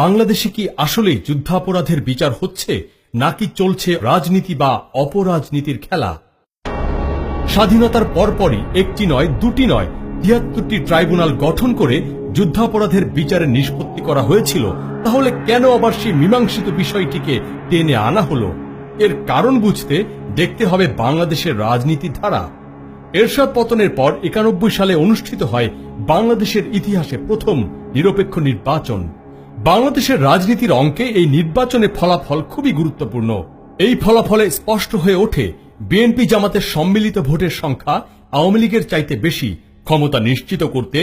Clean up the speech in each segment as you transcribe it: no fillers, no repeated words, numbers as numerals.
বাংলাদেশে কি আসলেই যুদ্ধাপরাধের বিচার হচ্ছে নাকি চলছে রাজনীতি বা অপরাজনীতির খেলা? স্বাধীনতার পরপরই একটি নয়, দুটি নয়, ৭৩টি ট্রাইব্যুনাল গঠন করে যুদ্ধাপরাধের বিচারের নিষ্পত্তি করা হয়েছিল। তাহলে কেন আবার সেই মীমাংসিত বিষয়টিকে টেনে আনা হলো? এর কারণ বুঝতে দেখতে হবে বাংলাদেশের রাজনীতির ধারা। এরশাদ পতনের পর ৯১ সালে অনুষ্ঠিত হয় বাংলাদেশের ইতিহাসে প্রথম নিরপেক্ষ নির্বাচন। বাংলাদেশের রাজনীতির অঙ্কে এই নির্বাচনের ফলাফল খুবই গুরুত্বপূর্ণ। এই ফলাফলে স্পষ্ট হয়ে ওঠে বিএনপি জামাতের সম্মিলিত ভোটের সংখ্যা আওয়ামী লীগের চাইতে বেশি। ক্ষমতা নিশ্চিত করতে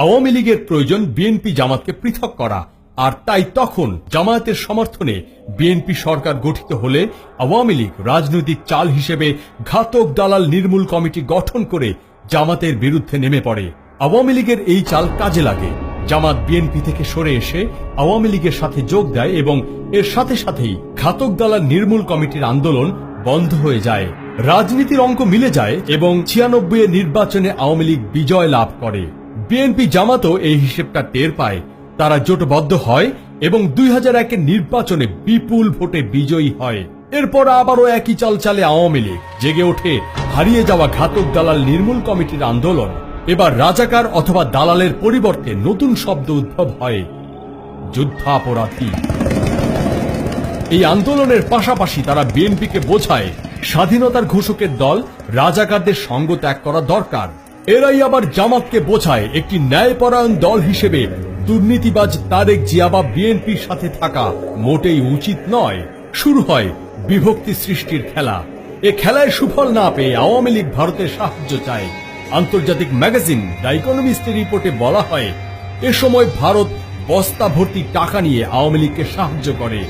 আওয়ামী লীগের প্রয়োজন বিএনপি জামাতকে পৃথক করা, আর তাই তখন জামায়াতের সমর্থনে বিএনপি সরকার গঠিত হলে আওয়ামী লীগ রাজনৈতিক চাল হিসেবে ঘাতক দালাল নির্মূল কমিটি গঠন করে জামাতের বিরুদ্ধে নেমে পড়ে। আওয়ামী লীগের এই চাল কাজে লাগে। জামাত বিএনপি থেকে সরে এসে আওয়ামী লীগের সাথে যোগ দেয় এবং এর সাথে সাথেই ঘাতক দালাল নির্মূল কমিটির আন্দোলন বন্ধ হয়ে যায়। রাজনীতির অঙ্ক মিলে যায় এবং ৯৬ এর নির্বাচনে আওয়ামী লীগ বিজয় লাভ করে। বিএনপি জামাতও এই হিসেবটা টের পায়। তারা জোটবদ্ধ হয় এবং ২০০১ এর নির্বাচনে বিপুল ভোটে বিজয়ী হয়। এরপর আবারও একই চাল চালে আওয়ামী লীগ, জেগে ওঠে হারিয়ে যাওয়া ঘাতক দালাল নির্মূল কমিটির আন্দোলন। এবার রাজাকার অথবা দালালের পরিবর্তে নতুন শব্দ উদ্ভব হয়, যুদ্ধাপরাধী। এই আন্দোলনের পাশাপাশি তারা বিএনপিকে বোঝায় স্বাধীনতার ঘোষকের দল রাজাকারদের সঙ্গ ত্যাগ করা দরকার। এরাই আবার জামাতকে বোঝায় একটি ন্যায়পরায়ণ দল হিসেবে দুর্নীতিবাজ তারেক জিয়া বা বিএনপির সাথে থাকা মোটেই উচিত নয়। শুরু হয় বিভক্তি সৃষ্টির খেলা। এ খেলায় সুফল না পেয়ে আওয়ামী লীগ ভারতের সাহায্য চায়। আন্তর্জাতিক ম্যাগাজিন দ্য ইকোনমিস্টের রিপোর্টে বলা হয়, এ সময় ভারত বস্তা ভর্তি টাকা নিয়ে আওয়ামী লীগকে সাহায্য করে।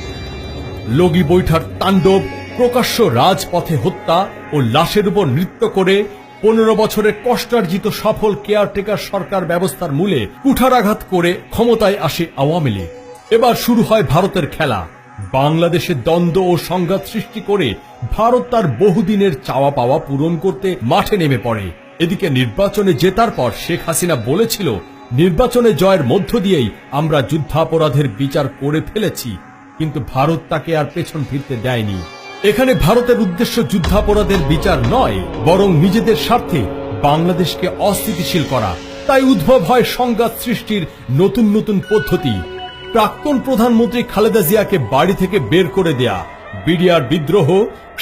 লগি বৈঠার তাণ্ডব, প্রকাশ্য রাজপথে হত্যা ও লাশের উপর নৃত্য করে ১৫ বছরের কষ্টার্জিত সফল কেয়ারটেকার সরকার ব্যবস্থার মূলে কুঠারাঘাত করে ক্ষমতায় আসে আওয়ামী লীগ। এবার শুরু হয় ভারতের খেলা। বাংলাদেশে দ্বন্দ্ব ও সংঘাত সৃষ্টি করে ভারত তার বহুদিনের চাওয়া পাওয়া পূরণ করতে মাঠে নেমে পড়ে। এদিকে নির্বাচনে জেতার পর শেখ হাসিনা বলেছিল, নির্বাচনে জয়ের মধ্য দিয়েই আমরা যুদ্ধাপরাধের বিচার করে ফেলেছি। কিন্তু ভারত তাকে আর পেছন ফিরতে দেয়নি। এখানে ভারতের উদ্দেশ্য যুদ্ধাপরাধের বিচার নয়, বরং নিজেদের স্বার্থে বাংলাদেশকে অস্থিতিশীল করা। তাই উদ্ভব হয় সংঘাত সৃষ্টির নতুন নতুন পদ্ধতি। প্রাক্তন প্রধানমন্ত্রী খালেদা জিয়াকে বাড়ি থেকে বের করে দেয়া, বিডিআর বিদ্রোহ,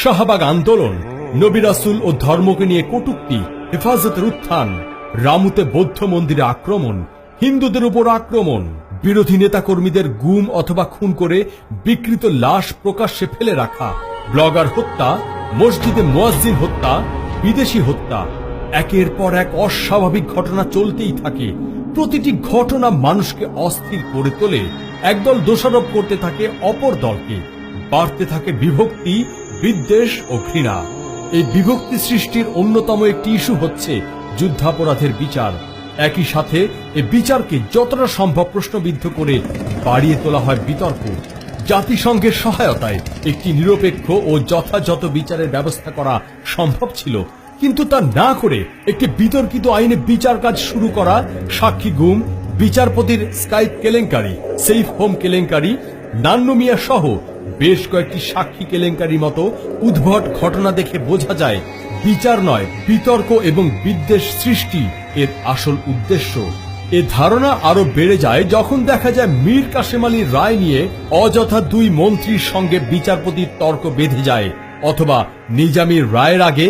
শাহবাগ আন্দোলন, নবী রাসূল ও ধর্মকে নিয়ে কটূক্তি, হেফাজতের উত্থান, রামুতে বৌদ্ধ মন্দিরে আক্রমণ, হিন্দুদের উপর আক্রমণ, বিরোধী নেতাকর্মীদের গুম অথবা খুন করে বিকৃত লাশ প্রকাশ্যে ফেলে রাখা, ব্লগার হত্যা, মসজিদে মুয়াজ্জিন হত্যা, বিদেশি হত্যা। একের পর এক অস্বাভাবিক ঘটনা চলতেই থাকে। প্রতিটি ঘটনা মানুষকে অস্থির করে তোলে। একদল দোষারোপ করতে থাকে অপর দলকে। বাড়তে থাকে বিভক্তি, বিদ্বেষ ও ঘৃণা। এই বিভক্তি সৃষ্টির অন্যতম একটি ইস্যু হচ্ছে যুদ্ধাপরাধের বিচার। একই সাথে এ বিচারকে যতটা সম্ভব প্রশ্নবিদ্ধ করে বাড়িয়ে তোলা হয় বিতর্ক। জাতিসংঘের সহায়তায় একটি নিরপেক্ষ ও যথাযথ বিচারের ব্যবস্থা করা সম্ভব ছিল, কিন্তু তা না করে একটি বিতর্কিত আইনে বিচার কাজ শুরু করা, সাক্ষী গুম, বিচারপতির স্কাইপ কেলেঙ্কারি, সেফ হোম কেলেঙ্কারি, নান্নু মিয়া সহ বেশ কয়েকটি সাক্ষী কেলেঙ্কারির মতো উদ্ভট ঘটনা দেখে বোঝা যায় বিচার নয়, বিতর্ক এবং বিদ্বেষ সৃষ্টি এর আসল উদ্দেশ্য। এ ধারণা আরো বেড়ে যায় যখন দেখা যায় মীর কাসেম আলীর রায় নিয়ে অযথা দুই মন্ত্রীর সঙ্গে বিচারপতির তর্ক বেঁধে যায়, অথবা নিজামীর রায়ের আগে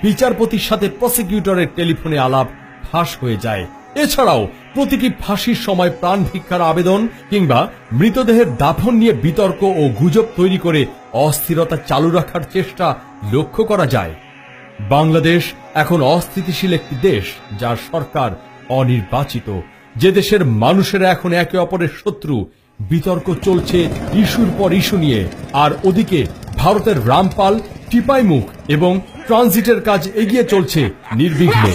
বিচারপতির সাথে প্রসিকিউটরের টেলিফোনে আলাপ ফাঁস হয়ে যায়। এছাড়াও প্রতিটি ফাঁসির সময় প্রাণ ভিক্ষার আবেদন কিংবা মৃতদেহের দাফন নিয়ে বিতর্ক ও গুজব তৈরি করে অস্থিরতা চালু রাখার চেষ্টা লক্ষ্য করা যায়। বাংলাদেশ এখন অস্থিতিশীল একটি দেশ, যার সরকার অনির্বাচিত, যে দেশের মানুষেরা এখন একে অপরের শত্রু। বিতর্ক চলছে ইস্যুর পর ইস্যু নিয়ে, আর ওদিকে ভারতের রামপাল, টিপাইমুখ এবং ট্রানজিটের কাজ এগিয়ে চলছে নির্বিঘ্নে।